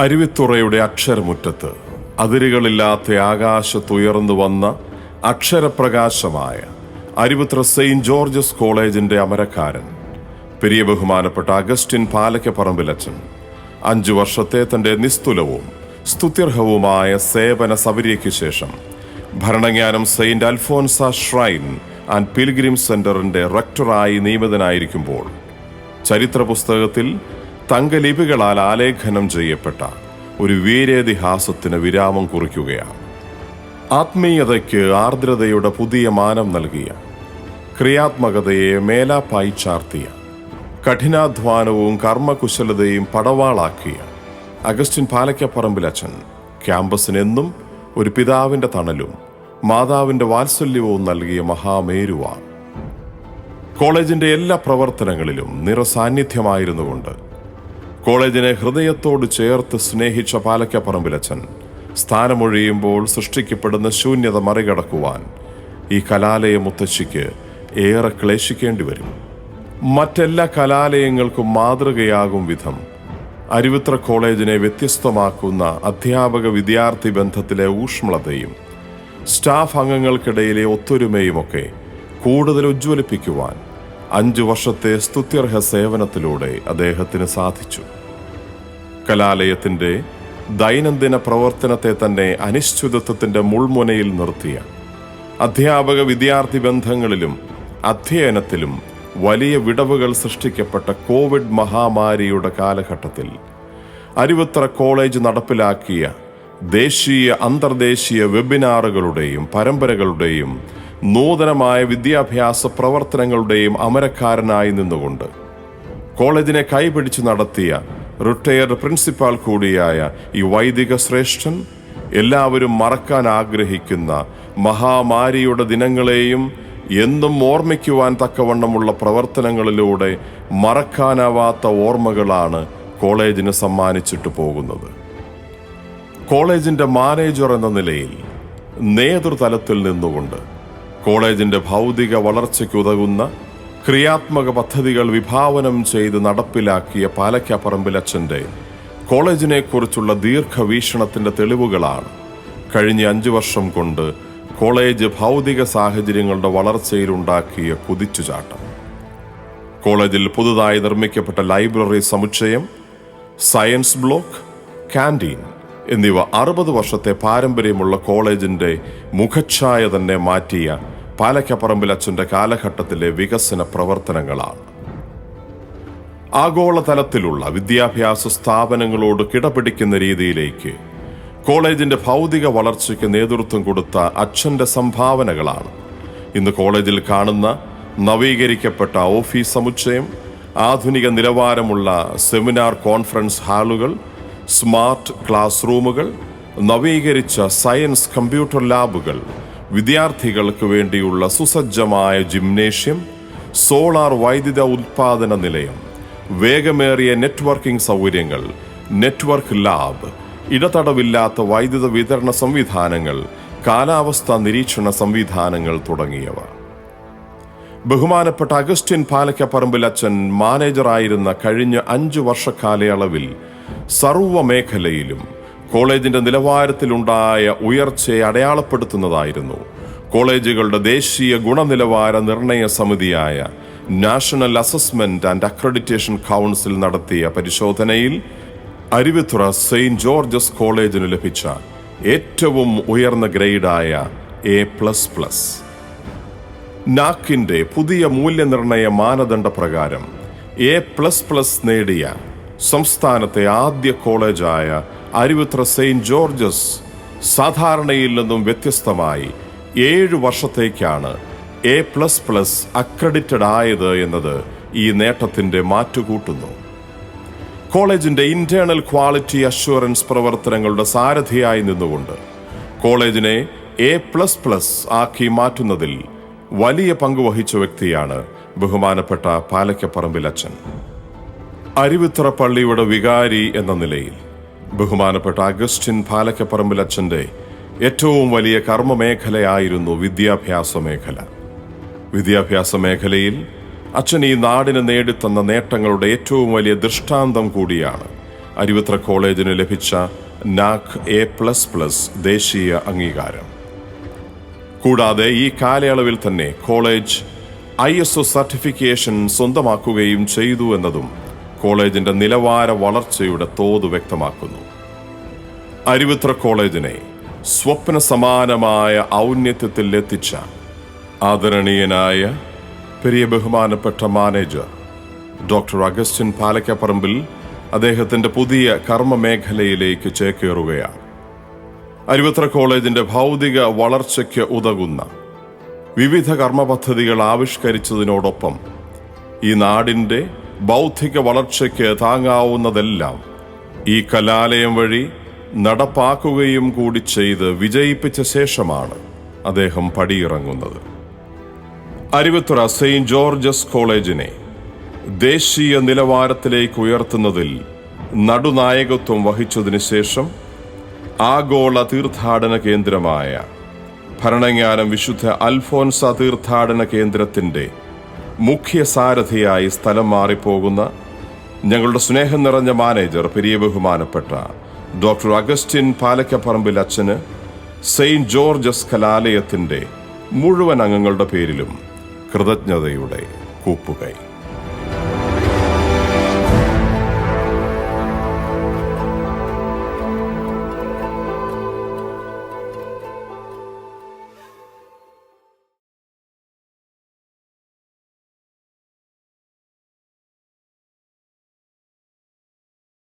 അരുവിത്തുറയുടെ അക്ഷരമുറ്റത്ത് അതിരുകളില്ലാത്ത ആകാശത്തുയർന്നു വന്ന അക്ഷരപ്രകാശമായ Aruvithura Saint Georges കോളേജിന്റെ അമരക്കാരൻ പെരിയ ബഹുമാനപ്പെട്ട അഗസ്റ്റിൻ പാലക്കപ്പറമ്പിലച്ചൻ 5 വർഷത്തെ തന്റെ നിസ്തുലവും സ്തുത്യർഹവുമായ സേവന സബരിയയ്ക്ക് ശേഷം ഭരണജ്ഞാനം saint Alphonsa shrine and pilgrim സെന്ററിന്റെ റക്ടറായി നിയമിതനായിരിക്കുമ്പോൾ ചരിത്ര പുസ്തകത്തിൽ തങ്കലിപികളാൽ ആലേഖനം ചെയ്യപ്പെട്ട ഒരു വീരേതിഹാസത്തിന് വിരാമം കുറിക്കുകയാണ്. ആത്മീയതയ്ക്ക് ആർദ്രതയുടെ പുതിയ മാനം നൽകിയ, ക്രിയാത്മകതയെ മേലാപ്പായി ചാർത്തിയ, കഠിനാധ്വാനവും കർമ്മകുശലതയും പടവാളാക്കിയ അഗസ്റ്റിൻ പാലക്കപ്പറമ്പിലച്ചൻ ക്യാമ്പസിനെന്നും ഒരു പിതാവിന്റെ തണലും മാതാവിന്റെ വാത്സല്യവും നൽകിയ മഹാമേരുവാണ്. കോളേജിന്റെ എല്ലാ പ്രവർത്തനങ്ങളിലും നിറസാന്നിധ്യമായിരുന്നുകൊണ്ട് കോളേജിനെ ഹൃദയത്തോട് ചേർത്ത് സ്നേഹിച്ച പാലക്കപ്പറമ്പിലച്ചൻ സ്ഥാനമൊഴിയുമ്പോൾ സൃഷ്ടിക്കപ്പെടുന്ന ശൂന്യത മറികടക്കുവാൻ ഈ കലാലയ മുത്തശ്ശിക്ക് ഏറെ ക്ലേശിക്കേണ്ടി വരും. മറ്റെല്ലാ കലാലയങ്ങൾക്കും മാതൃകയാകും വിധം അരുവിത്തുറ കോളേജിനെ വ്യത്യസ്തമാക്കുന്ന അധ്യാപക വിദ്യാർത്ഥി ബന്ധത്തിലെ ഊഷ്മളതയും സ്റ്റാഫ് അംഗങ്ങൾക്കിടയിലെ ഒത്തൊരുമയുമൊക്കെ കൂടുതൽ ഉജ്ജ്വലിപ്പിക്കുവാൻ 5 വർഷത്തെ സ്തുത്യർഹ സേവനത്തിലൂടെ അദ്ദേഹത്തിന് സാധിച്ചു. കലാലയത്തിന്റെ ദൈനംദിന പ്രവർത്തനത്തെ തന്നെ അനിശ്ചിതത്വത്തിന്റെ മുൾമുനയിൽ നിർത്തിയ അധ്യാപക വിദ്യാർത്ഥി ബന്ധങ്ങളിലും അധ്യയനത്തിലും വലിയ വിടവുകൾ സൃഷ്ടിക്കപ്പെട്ട കോവിഡ് മഹാമാരിയുടെ കാലഘട്ടത്തിൽ അരുവിത്തുറ കോളേജ് നടപ്പിലാക്കിയ ദേശീയ അന്തർദേശീയ വെബിനാറുകളുടെയും പരമ്പരകളുടെയും നൂതനമായ വിദ്യാഭ്യാസ പ്രവർത്തനങ്ങളുടെയും അമരക്കാരനായി നിന്നുകൊണ്ട് കോളേജിനെ കൈപിടിച്ച് നടത്തിയ റിട്ടയർഡ് പ്രിൻസിപ്പാൾ കൂടിയായ ഈ വൈദിക ശ്രേഷ്ഠൻ എല്ലാവരും മറക്കാൻ ആഗ്രഹിക്കുന്ന മഹാമാരിയുടെ ദിനങ്ങളെയും എന്നും ഓർമ്മിക്കുവാൻ തക്കവണ്ണമുള്ള പ്രവർത്തനങ്ങളിലൂടെ മറക്കാനാവാത്ത ഓർമ്മകളാണ് കോളേജിന് സമ്മാനിച്ചിട്ട് പോകുന്നത്. കോളേജിന്റെ മാനേജർ എന്ന നിലയിൽ നേതൃതലത്തിൽ നിന്നുകൊണ്ട് കോളേജിന്റെ ഭൗതിക വളർച്ചയ്ക്കുതകുന്ന ക്രിയാത്മക പദ്ധതികൾ വിഭാവനം ചെയ്ത് നടപ്പിലാക്കിയ പാലക്കപ്പറമ്പിലച്ചന്റെ കോളേജിനെക്കുറിച്ചുള്ള ദീർഘവീക്ഷണത്തിന്റെ തെളിവുകളാണ് കഴിഞ്ഞ 5 വർഷം കൊണ്ട് കോളേജ് ഭൗതിക സാഹചര്യങ്ങളുടെ വളർച്ചയിലുണ്ടാക്കിയ കുതിച്ചുചാട്ടം. കോളേജിൽ പുതുതായി നിർമ്മിക്കപ്പെട്ട ലൈബ്രറി സമുച്ചയം, സയൻസ് ബ്ലോക്ക്, ക്യാൻറ്റീൻ എന്നിവ 60 വർഷത്തെ പാരമ്പര്യമുള്ള കോളേജിന്റെ മുഖച്ഛായ തന്നെ മാറ്റിയ പാലക്കപ്പറമ്പിലച്ചന്റെ കാലഘട്ടത്തിലെ വികസന പ്രവർത്തനങ്ങളാണ്. ആഗോളതലത്തിലുള്ള വിദ്യാഭ്യാസ സ്ഥാപനങ്ങളോട് കിടപിടിക്കുന്ന രീതിയിലേക്ക് കോളേജിന്റെ ഭൗതിക വളർച്ചയ്ക്ക് നേതൃത്വം കൊടുത്ത അച്ഛന്റെ സംഭാവനകളാണ് ഇന്ന് കോളേജിൽ കാണുന്ന നവീകരിക്കപ്പെട്ട ഓഫീസ് സമുച്ചയം, ആധുനിക നിലവാരമുള്ള സെമിനാർ കോൺഫറൻസ് ഹാളുകൾ, സ്മാർട്ട് ക്ലാസ് റൂമുകൾ, നവീകരിച്ച സയൻസ് കമ്പ്യൂട്ടർ ലാബുകൾ, വിദ്യാർത്ഥികൾക്ക് വേണ്ടിയുള്ള സുസജ്ജമായ ജിംനേഷ്യം, സോളാർ വൈദ്യുത ഉൽപാദന നിലയം, വേഗമേറിയ നെറ്റ്വർക്കിംഗ് സൗകര്യങ്ങൾ, നെറ്റ്വർക്ക് ലാബ്, ഇടതടവില്ലാത്ത വൈദ്യുത വിതരണ സംവിധാനങ്ങൾ, കാലാവസ്ഥാ നിരീക്ഷണ സംവിധാനങ്ങൾ തുടങ്ങിയവ. ബഹുമാനപ്പെട്ട അഗസ്റ്റിൻ പാലക്കപ്പറമ്പിലച്ചൻ മാനേജറായിരുന്ന കഴിഞ്ഞ 5 വർഷക്കാലയളവിൽ സർവ്വ മേഖലയിലും കോളേജിന്റെ നിലവാരത്തിലുണ്ടായ ഉയർച്ചയെ അടയാളപ്പെടുത്തുന്നതായിരുന്നു കോളേജുകളുടെ ദേശീയ ഗുണനിലവാര നിർണയ സമിതിയായ national assessment and accreditation council നടത്തിയ പരിശോധനയിൽ അരുവിത്തുറ സെയിന്റ് ജോർജസ് കോളേജിന് ലഭിച്ച ഏറ്റവും ഉയർന്ന ഗ്രേഡായ A++. നാക്കിന്റെ പുതിയ മൂല്യനിർണയ മാനദണ്ഡ പ്രകാരം A++ നേടിയ സംസ്ഥാനത്തെ ആദ്യ കോളേജായ അരുവിത്തുറ സെയിന്റ് ജോർജസ് സാധാരണയിൽ നിന്നും വ്യത്യസ്തമായി 7 വർഷത്തേക്കാണ് A++ അക്രഡിറ്റഡ് ആയത് എന്നത് ഈ നേട്ടത്തിന്റെ മാറ്റുകൂട്ടുന്നു. കോളേജിന്റെ ഇന്റേണൽ ക്വാളിറ്റി അഷ്വറൻസ് പ്രവർത്തനങ്ങളുടെ സാരഥിയായി നിന്നുകൊണ്ട് കോളേജിനെ A++ ആക്കി മാറ്റുന്നതിൽ വലിയ പങ്കുവഹിച്ച വ്യക്തിയാണ് ബഹുമാനപ്പെട്ട പാലക്കപ്പറമ്പിലച്ചൻ. അരുവിത്തുറ പള്ളിയുടെ വികാരി എന്ന നിലയിൽ ബഹുമാനപ്പെട്ട അഗസ്റ്റിൻ പാലക്കപ്പറമ്പിലച്ചന്റെ ഏറ്റവും വലിയ കർമ്മമേഖലയായിരുന്നു വിദ്യാഭ്യാസ മേഖല. വിദ്യാഭ്യാസ മേഖലയിൽ അച്ഛൻ ഈ നാടിന് നേടിത്തന്ന നേട്ടങ്ങളുടെ ഏറ്റവും വലിയ ദൃഷ്ടാന്തം കൂടിയാണ് അരുവിത്ര കോളേജിന് ലഭിച്ച നാക് A++ ദേശീയ അംഗീകാരം. കൂടാതെ ഈ കാലയളവിൽ തന്നെ കോളേജ് ISO സർട്ടിഫിക്കേഷൻ സ്വന്തമാക്കുകയും ചെയ്തു എന്നതും കോളേജിന്റെ നിലവാര വളർച്ചയുടെ തോത് വ്യക്തമാക്കുന്നു. അരുവിത്ര കോളേജിനെ സ്വപ്ന സമാനമായ ഔന്നത്യത്തിൽ എത്തിച്ച ആദരണീയനായ പെരിയ ബഹുമാനപ്പെട്ട മാനേജർ ഡോക്ടർ അഗസ്റ്റിൻ പാലക്കപ്പറമ്പിൽ അദ്ദേഹത്തിന്റെ പുതിയ കർമ്മമേഖലയിലേക്ക് ചേക്കേറുകയാണ്. അരുവിത്ര കോളേജിന്റെ ഭൗതിക വളർച്ചയ്ക്ക് ഉതകുന്ന വിവിധ കർമ്മ പദ്ധതികൾ ആവിഷ്കരിച്ചതിനോടൊപ്പം ഈ നാടിന്റെ ബൗദ്ധിക വളർച്ചയ്ക്ക് താങ്ങാവുന്നതെല്ലാം ഈ കലാലയം വഴി നടപ്പാക്കുകയും കൂടി ചെയ്ത് വിജയിപ്പിച്ച ശേഷമാണ് അദ്ദേഹം പടിയിറങ്ങുന്നത്. അരുവിത്ര സെയിന്റ് ജോർജസ് കോളേജിനെ ദേശീയ നിലവാരത്തിലേക്ക് ഉയർത്തുന്നതിൽ നടുനായകത്വം വഹിച്ചതിനു ശേഷം ആഗോള തീർത്ഥാടന കേന്ദ്രമായ ഭരണങ്ങാനം വിശുദ്ധ അൽഫോൻസ തീർത്ഥാടന കേന്ദ്രത്തിന്റെ മുഖ്യ സാരഥിയായി സ്ഥലം മാറിപ്പോകുന്ന ഞങ്ങളുടെ സ്നേഹം നിറഞ്ഞ മാനേജർ പെരിയ ബഹുമാനപ്പെട്ട ഡോക്ടർ അഗസ്റ്റിൻ പാലക്കപ്പറമ്പിൽ അച്ഛന് സെയിന്റ് ജോർജസ് കലാലയത്തിന്റെ മുഴുവൻ അംഗങ്ങളുടെ പേരിലും കൃതജ്ഞതയുടെ കൂപ്പുകൈ.